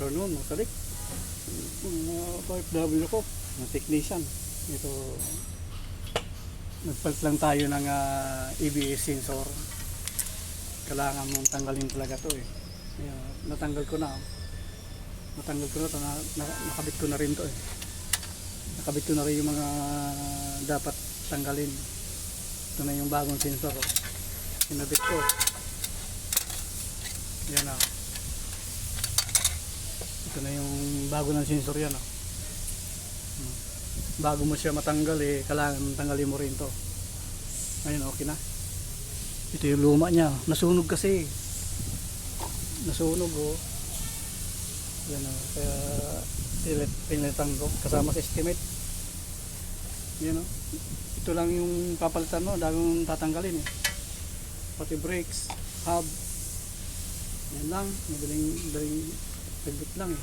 afternoon, masalik. OFW ko, ng technician. Ito, nagpalit lang tayo ng ABS sensor. Kailangan mong tanggalin talaga to eh. Ayan, natanggal ko na. Natanggal ko na to, nakabit ko na rin to eh. Nakabit ko na rin yung mga dapat tanggalin. Ito na yung bagong sensor. Oh. Kinabit ko. Yan o. Ito na yung bago ng sensor yan o. Bago mo siya matanggal eh, kailangan tanggalin mo rin to. Ayun, okay na. Ito yung luma niya. Nasunog kasi. Nasunog oh. Yan o. Kaya pinilitan ko. Kasama sa estimate. Yan o. Ito lang yung papalitan mo. Dami mong tatanggalin eh. Pati brakes, hub. Yan lang. Madaling dagit lang eh.